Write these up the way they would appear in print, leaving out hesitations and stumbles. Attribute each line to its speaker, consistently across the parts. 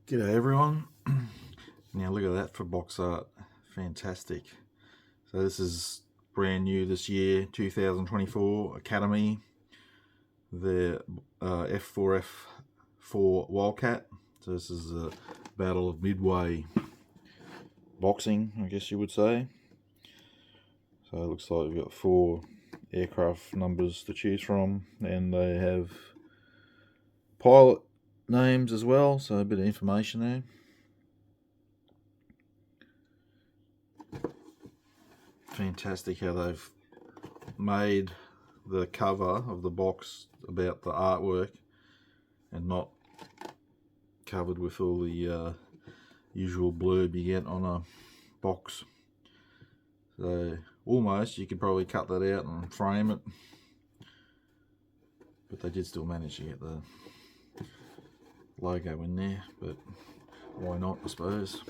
Speaker 1: G'day everyone. Now look at that for box art. Fantastic. So this is brand new this year, 2024 Academy. The F4F-4 Wildcat. So this is a battle of midway boxing, I guess you would say. So it looks like we've got 4 aircraft numbers to choose from, and they have pilot names as well, so a bit of information there. Fantastic how they've made the cover of the box about the artwork and not covered with all the usual blurb you get on a box. So almost you could probably cut that out and frame it, but they did still manage to get the logo in there, but why not, I suppose.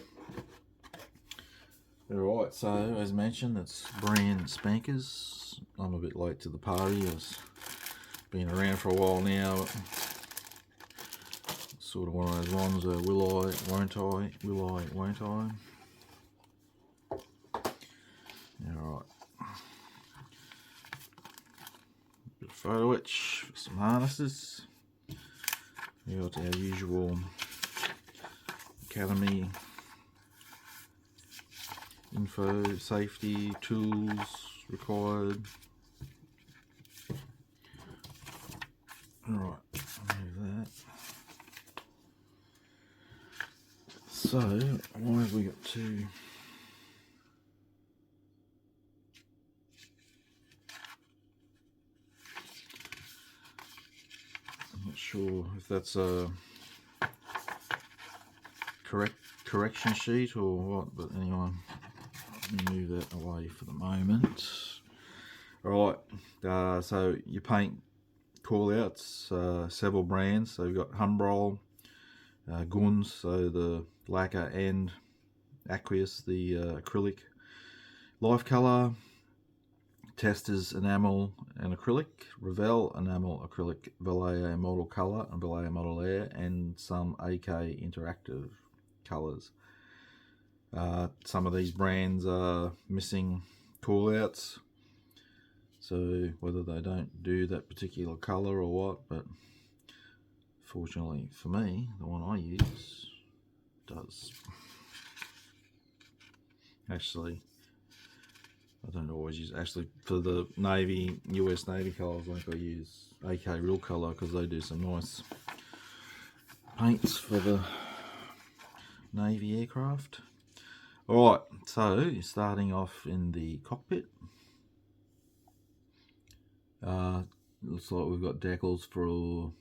Speaker 1: Alright, so as mentioned, it's brand spankers. I'm a bit late to the party. I've been around for a while now. It's sort of one of those ones, will I, won't I, will I, won't I. Alright. Bit of photo etch for some harnesses. We got our usual Academy info, safety, tools required. Alright, move that. So, what have we got to? I'm not sure if that's a correction sheet or what, but anyway. Let me move that away for the moment. Alright, so your paint call-outs, several brands. So you've got Humbrol, Guns, so the lacquer, and Aqueous, the acrylic. Life Colour, Testers enamel and acrylic, Revell enamel acrylic, Vallejo model colour and Vallejo model air, and some AK interactive colours. Some of these brands are missing call-outs, so whether they don't do that particular colour or what, but fortunately for me, the one I use does. Actually, I don't always use, actually for the Navy, US Navy colours, I think I use AK Real Colour because they do some nice paints for the Navy aircraft. Alright, so starting off in the cockpit. Looks like we've got decals to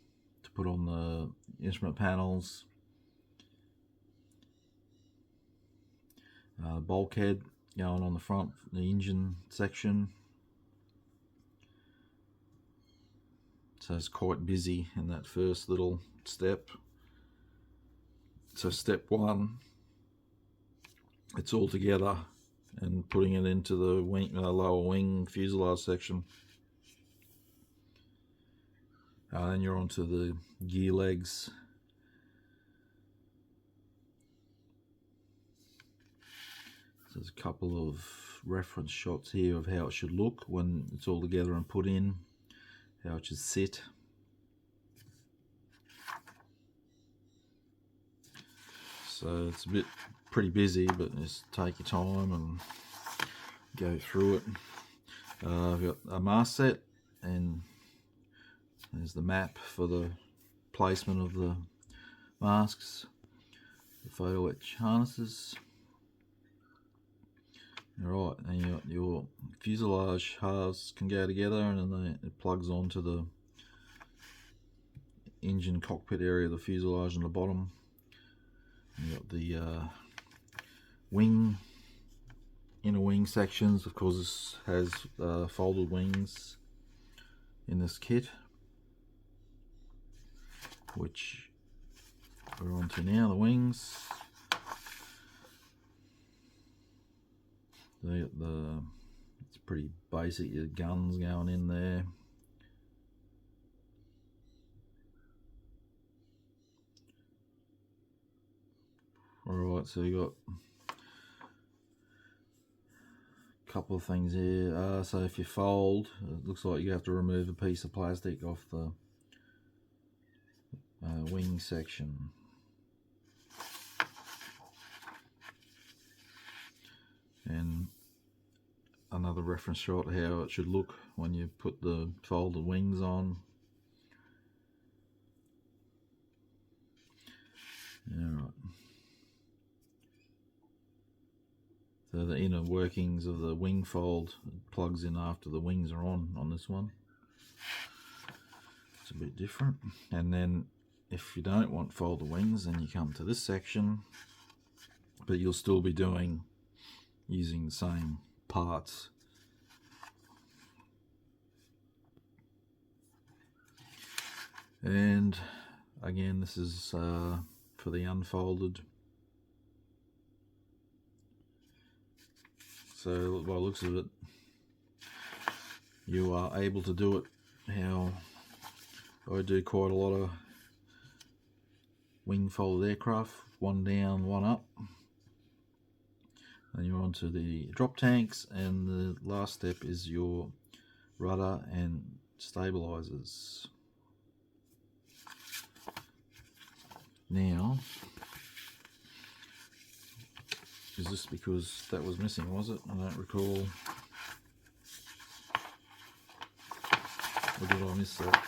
Speaker 1: put on the instrument panels. Bulkhead going on the front, the engine section. So it's quite busy in that first little step. So step 1, it's all together and putting it into the wing, lower wing fuselage section. Then you're onto the gear legs. So there's a couple of reference shots here of how it should look when it's all together and put in, how it should sit. So it's pretty busy, but just take your time and go through it. I've got a mast set, and there's the map for the placement of the masks, the photo etch harnesses. Alright, and you got your fuselage halves can go together, and then it plugs onto the engine cockpit area of the fuselage on the bottom. You got the wing, inner wing sections. Of course, this has folded wings in this kit, which we're on to now, the wings. It's pretty basic, your guns going in there. Alright, so you got a couple of things here. So if you fold, it looks like you have to remove a piece of plastic off the wing section. And another reference shot how it should look when you put the folded wings on. Alright. So the inner workings of the wing fold plugs in after the wings are on this one. It's a bit different. And then if you don't want folded wings, then you come to this section, but you'll still be using the same parts. And again, this is for the unfolded. So by the looks of it, you are able to do it how I do quite a lot of wing folded aircraft, one down, one up. And you're onto the drop tanks, and the last step is your rudder and stabilizers. Now, is this because that was missing, was it? I don't recall. Or did I miss that?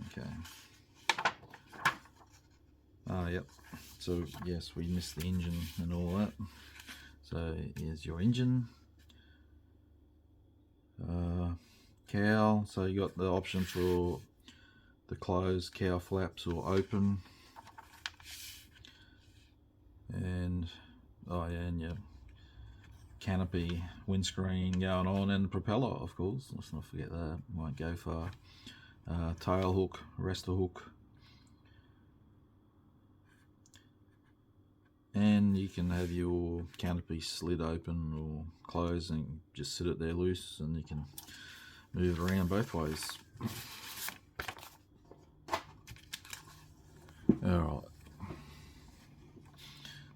Speaker 1: Okay. Ah, yep. So yes, we missed the engine and all that. So here's your engine. Cowl. So you got the option for the closed cowl flaps or open. And oh yeah, and your canopy, windscreen going on, and the propeller, of course. Let's not forget that. Won't go far. Tail hook, arrestor hook. And you can have your canopy slid open or closed and just sit it there loose, and you can move it around both ways. Alright.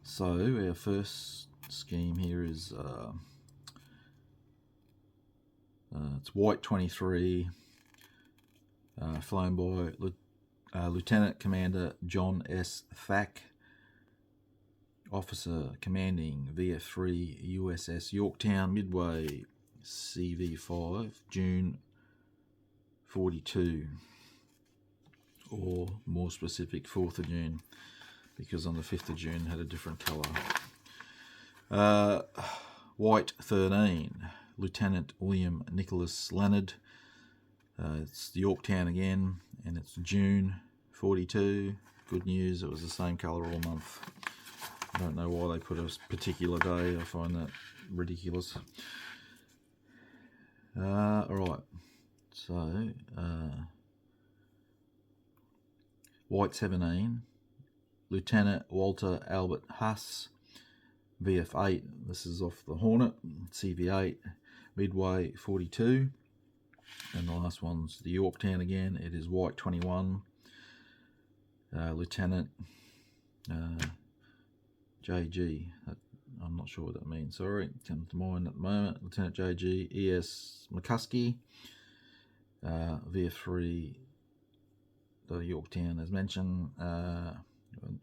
Speaker 1: So our first scheme here is it's White 23, flown by Lieutenant Commander John S. Thack, Officer Commanding VF3 USS Yorktown, Midway CV5, June 42, or more specific 4th of June, because on the 5th of June had a different colour. White 13, Lieutenant William Nicholas Leonard. It's the Yorktown again, and it's June 42. Good news, it was the same colour all month. I don't know why they put a particular day. I find that ridiculous. Alright, so White 17, Lieutenant Walter Albert Huss, VF8. This is off the Hornet, CV8, Midway 42. And the last one's the Yorktown again. It is White 21, Lieutenant JG. I'm not sure what that means. Sorry, comes to mind at the moment. Lieutenant JG E.S. McCuskey, VF3, the Yorktown as mentioned.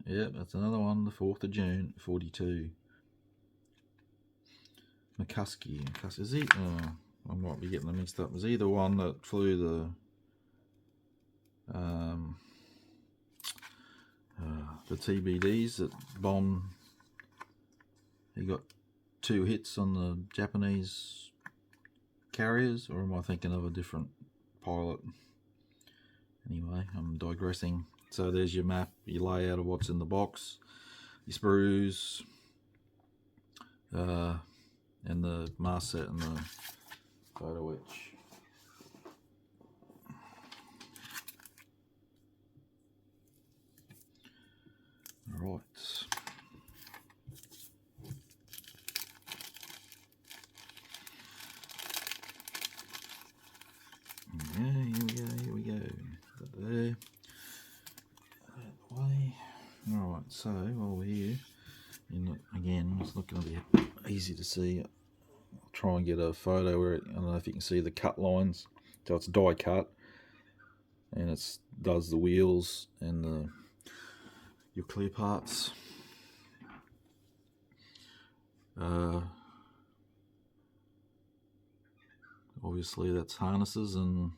Speaker 1: Yep, that's another one. The 4th of June, 42. McCuskey. Is he? I might be getting them mixed up. Was he the one that flew the TBDs that bombed? He got 2 hits on the Japanese carriers, or am I thinking of a different pilot? Anyway, I'm digressing. So there's your map, your layout of what's in the box, your sprues, and the mast set and the photo wedge. Alright. Yeah, here we go. Got there. That way. Alright, so so while we're here, again, it's not going to be easy to see. I'll try and get a photo where I don't know if you can see the cut lines. So it's die cut, and it does the wheels and your clear parts. Obviously that's harnesses, and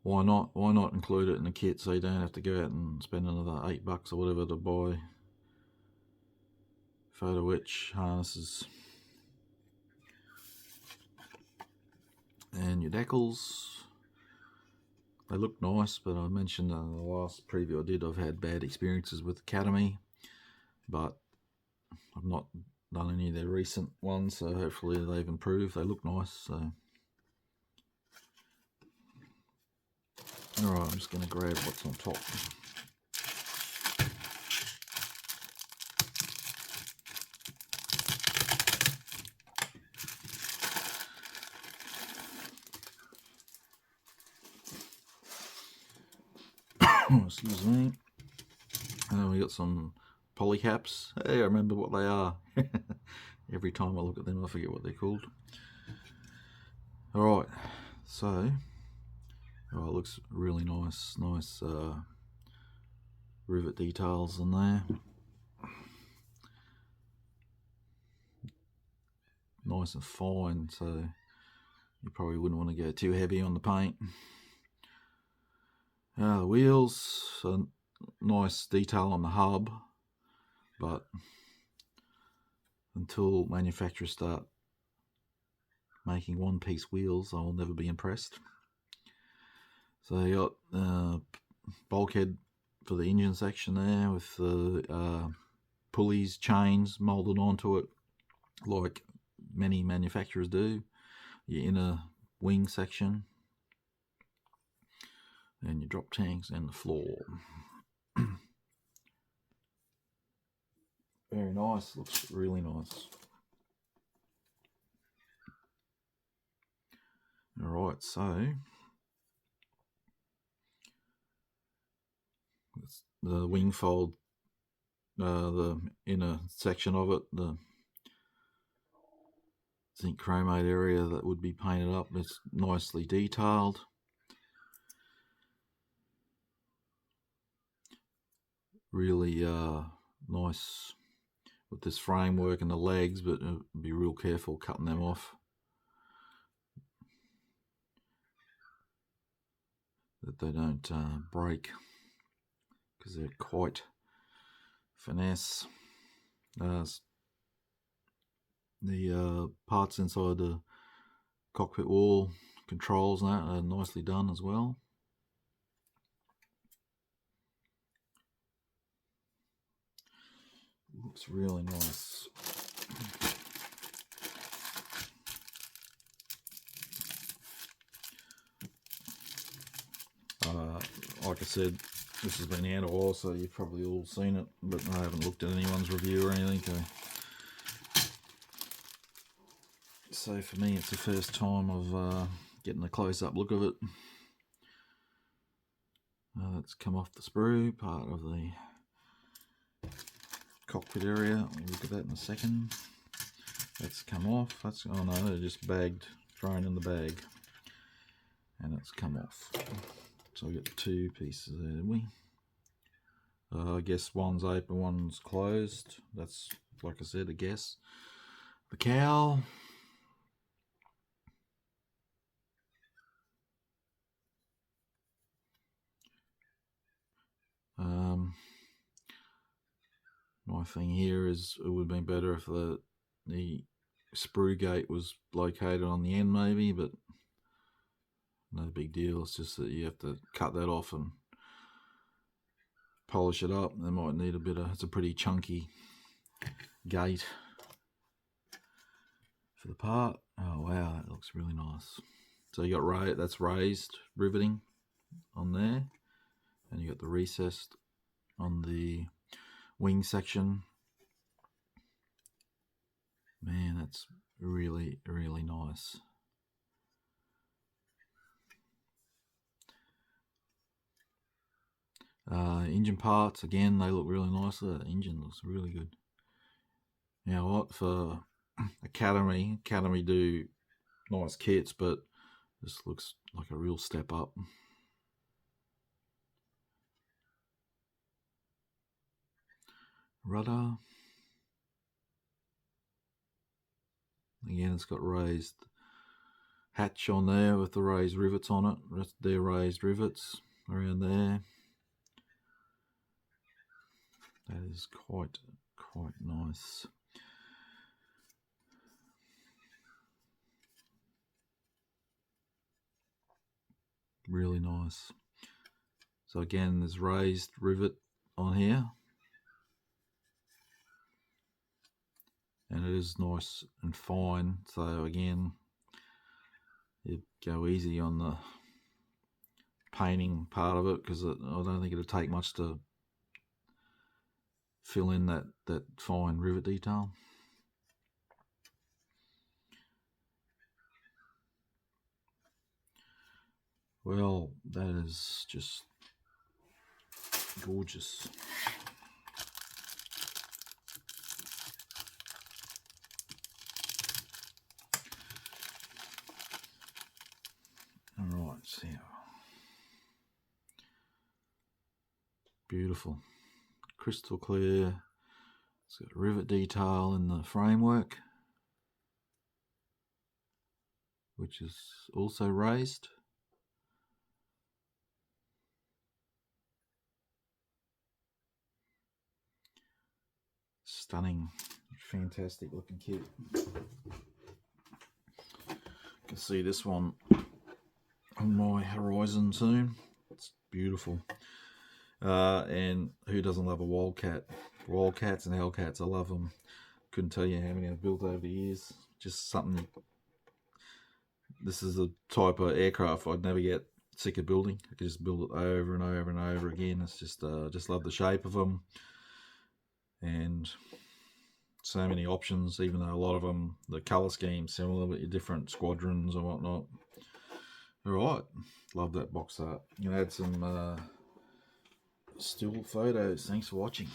Speaker 1: why not include it in the kit so you don't have to go out and spend another $8 or whatever to buy photo etch harnesses. And your decals, they look nice, but I mentioned in the last preview I did, I've had bad experiences with Academy, but I've not done any of their recent ones, so hopefully they've improved. They look nice. So alright, I'm just going to grab what's on top. Excuse me. We got some polycaps. Hey, I remember what they are. Every time I look at them I forget what they're called. Alright, so it looks really nice. Nice rivet details in there. Nice and fine, so you probably wouldn't want to go too heavy on the paint. The wheels, a nice detail on the hub, but until manufacturers start making one-piece wheels, I will never be impressed. So you got bulkhead for the engine section there with the pulleys, chains molded onto it like many manufacturers do. Your inner wing section, and your drop tanks and the floor. Very nice, looks really nice. Alright, so the wing fold, the inner section of it, the zinc chromate area that would be painted up, it's nicely detailed. Really nice with this framework and the legs, but be real careful cutting them off, that they don't break, because they're quite finesse. The parts inside the cockpit wall controls and that are nicely done as well. Looks really nice. Like I said, this has been out a while, so you've probably all seen it, but I haven't looked at anyone's review or anything. So for me, it's the first time of getting a close-up look of it. That's come off the sprue, part of the cockpit area. We'll look at that in a second. That's come off. That's, oh no, they're just bagged, thrown in the bag, and it's come off. So we got two pieces there, didn't we? I guess one's open, one's closed. That's, like I said, a guess. The cowl. My thing here is it would have been better if the sprue gate was located on the end maybe, but no big deal. It's just that you have to cut that off and polish it up. They might need a bit of, it's a pretty chunky gate for the part. Oh wow, that looks really nice. So you got that's raised riveting on there, and you got the recessed on the wing section. Man, that's really, really nice. Engine parts, again, they look really nice. The engine looks really good. You know what, for Academy do nice kits, but this looks like a real step up. Rudder. Again, it's got raised hatch on there with the raised rivets on it. They're raised rivets around there. That is quite nice. Really nice. So again, there's raised rivet on here, and it is nice and fine. So again, you go easy on the painting part of it, because I don't think it'll take much to fill in that fine rivet detail. Well, that is just gorgeous. All right, so beautiful, crystal clear. It's got rivet detail in the framework, which is also raised. Stunning, fantastic looking kit. You can see this one on my horizon soon. It's beautiful. And who doesn't love a Wildcat? Wildcats and Hellcats, I love them. Couldn't tell you how many I've built over the years. Just something. This is the type of aircraft I'd never get sick of building. I could just build it over and over and over again. It's just love the shape of them, and so many options. Even though a lot of them, the color scheme similar, but your different squadrons and whatnot. All right, love that box art. You can add some still photos. Thanks for watching.